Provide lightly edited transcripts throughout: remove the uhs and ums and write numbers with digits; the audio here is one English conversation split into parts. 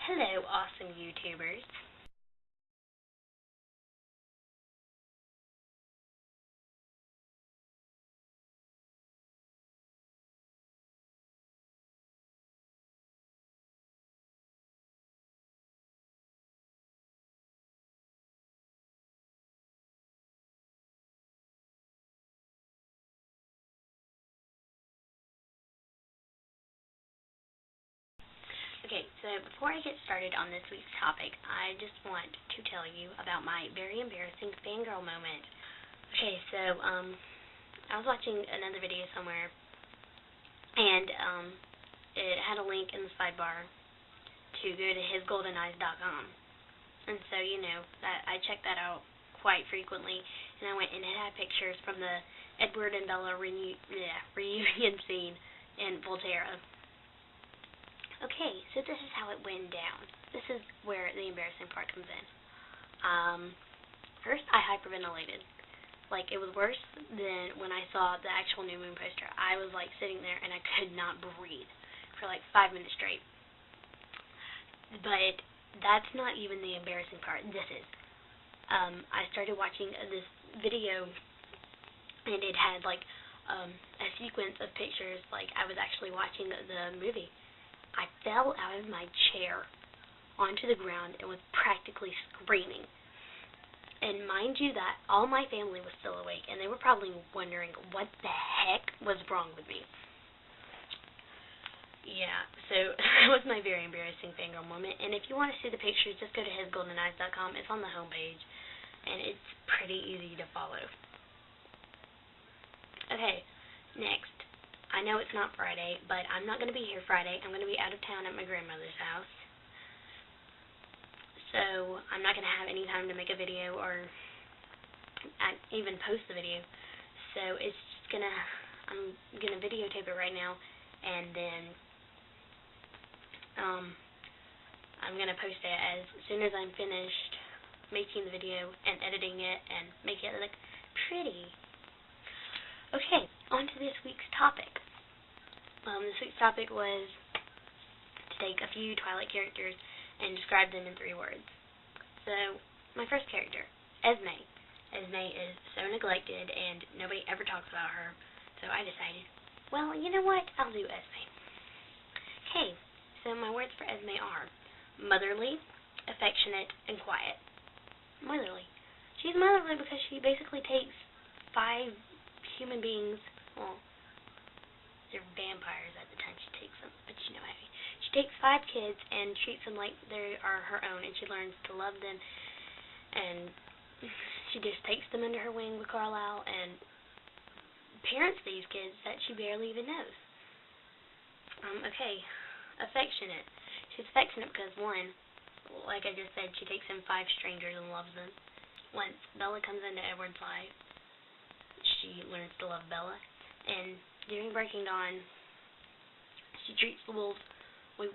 Hello, awesome YouTubers. Okay, so before I get started on this week's topic, I just want to tell you about my very embarrassing fangirl moment. Okay, so I was watching another video somewhere, and it had a link in the sidebar to go to hisgoldeneyes.com. And so, that I checked that out quite frequently, and I went and it had pictures from the Edward and Bella reunion scene in Volterra. Okay, so this is how it went down. This is where the embarrassing part comes in. First, I hyperventilated. Like, it was worse than when I saw the actual new moon poster. I was, sitting there, and I could not breathe for, 5 minutes straight. But that's not even the embarrassing part. This is. I started watching this video, and it had, a sequence of pictures, I was actually watching the movie. I fell out of my chair onto the ground and was practically screaming. And mind you that all my family was still awake, and they were probably wondering what the heck was wrong with me. Yeah, so that was my very embarrassing fangirl moment. And if you want to see the pictures, just go to hisgoldeneyes.com. It's on the homepage, and it's pretty easy to follow. Okay, next. I know it's not Friday, but I'm not going to be here Friday. I'm going to be out of town at my grandmother's house. So I'm not going to have any time to make a video or even post the video. So it's just I'm going to videotape it right now, and then I'm going to post it as soon as I'm finished making the video and editing it and make it look pretty. Okay, on to this week's topic. This week's topic was to take a few Twilight characters and describe them in 3 words. So, my first character, Esme. Esme is so neglected and nobody ever talks about her, so I decided, well, you know what, I'll do Esme. Okay, so my words for Esme are motherly, affectionate, and quiet. Motherly. She's motherly because she basically takes 5 human beings, well, they're vampires at the time she takes them, but you know what I mean. She takes 5 kids and treats them like they are her own, and she learns to love them, and she just takes them under her wing with Carlisle and parents these kids that she barely even knows. Okay, affectionate. She's affectionate because, one, like I just said, she takes in 5 strangers and loves them. Once Bella comes into Edward's life, she learns to love Bella, and during Breaking Dawn, she treats the wolves with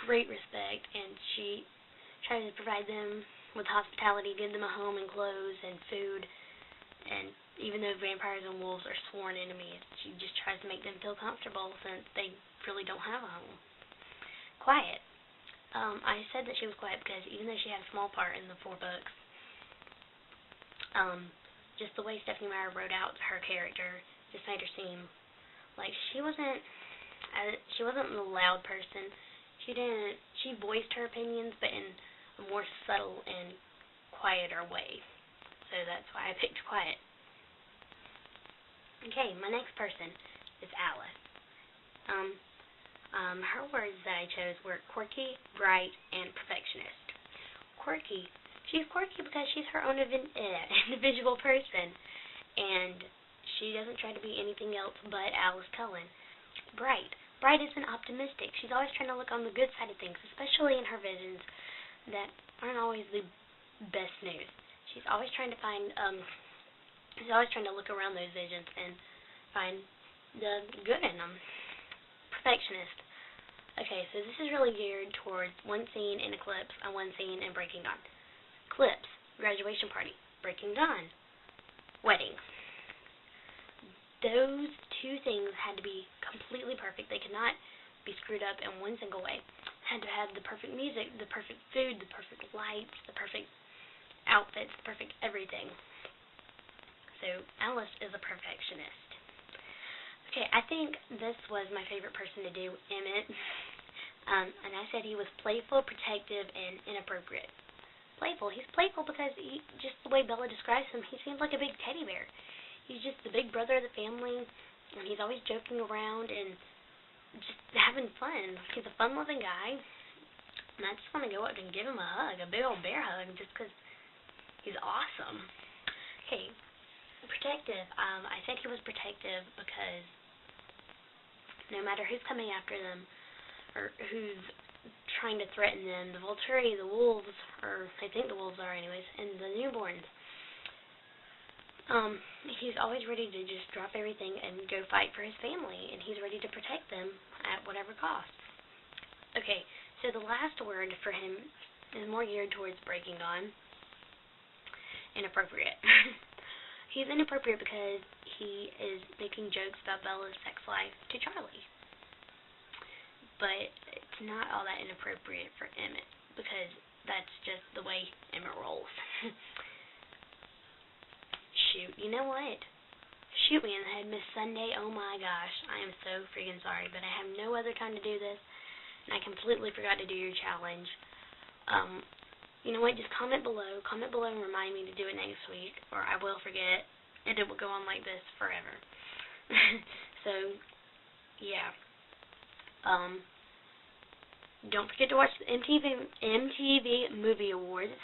great respect, and she tries to provide them with hospitality, give them a home and clothes and food, and even though vampires and wolves are sworn enemies, she just tries to make them feel comfortable since they really don't have a home. Quiet. I said that she was quiet because even though she had a small part in the 4 books, just the way Stephanie Meyer wrote out her character just made her seem like she wasn't a loud person. She voiced her opinions, but in a more subtle and quieter way. So that's why I picked quiet. Okay, my next person is Alice. Her words that I chose were quirky, bright, and perfectionist. Quirky. She's quirky because she's her own individual person, and she doesn't try to be anything else but Alice Cullen. Bright. Bright isn't optimistic. She's always trying to look on the good side of things, especially in her visions that aren't always the best news. She's always trying to look around those visions and find the good in them. Perfectionist. Okay, so this is really geared towards one scene in Eclipse and one scene in Breaking Dawn. Eclipse, graduation party. Breaking Dawn, wedding. Those 2 things had to be completely perfect. They could not be screwed up in one single way. Had to have had the perfect music, the perfect food, the perfect lights, the perfect outfits, the perfect everything. So Alice is a perfectionist. Okay, I think this was my favorite person to do, Emmett. And I said he was playful, protective, and inappropriate. Playful. He's playful because just the way Bella describes him, he seems like a big teddy bear. He's just the big brother of the family, and he's always joking around and just having fun. He's a fun-loving guy, and I just want to go up and give him a hug, a big old bear hug, just because he's awesome. Okay, protective. I said he was protective because no matter who's coming after them, or who's trying to threaten them, the Volturi, the wolves, or I think the wolves are anyways, and the newborns. He's always ready to just drop everything and go fight for his family, and he's ready to protect them at whatever cost. Okay, so the last word for him is more geared towards breaking on. Inappropriate. He's inappropriate because he is making jokes about Bella's sex life to Charlie. But it's not all that inappropriate for Emmett, because that's just the way Emmett rolls. Shoot, you know what? Shoot me in the head, Miss Sunday. Oh my gosh, I am so freaking sorry, but I have no other time to do this, and I completely forgot to do your challenge. You know what? Just comment below and remind me to do it next week, or I will forget, and it will go on like this forever. So, yeah. Don't forget to watch the MTV Movie Awards.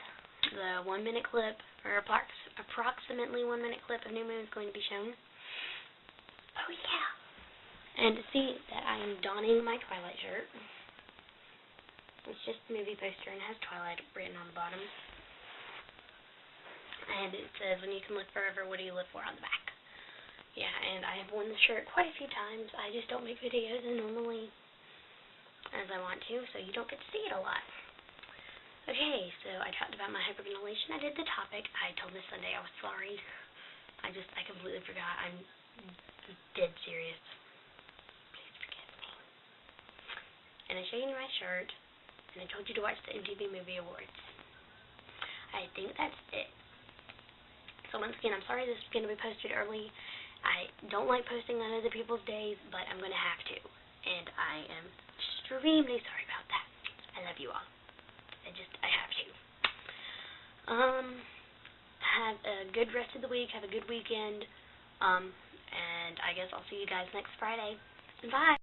The 1-minute clip, or approximately 1-minute clip of New Moon is going to be shown. Oh yeah! And to see that I am donning my Twilight shirt. It's just a movie poster and has Twilight written on the bottom. And it says, when you can live forever, what do you live for, on the back. Yeah, and I have worn the shirt quite a few times. I just don't make videos normally as I want to, so you don't get to see it a lot. Okay, so I talked about my hyperventilation. I did the topic. I told Miss Sunday I was sorry. I completely forgot. I'm dead serious. Please forgive me. And I showed you my shirt, and I told you to watch the MTV Movie Awards. I think that's it. So once again, I'm sorry this is going to be posted early. I don't like posting on other people's days, but I'm going to have to. And I am extremely sorry about that. I love you all. I have to. Have a good rest of the week. Have a good weekend. And I guess I'll see you guys next Friday. Bye.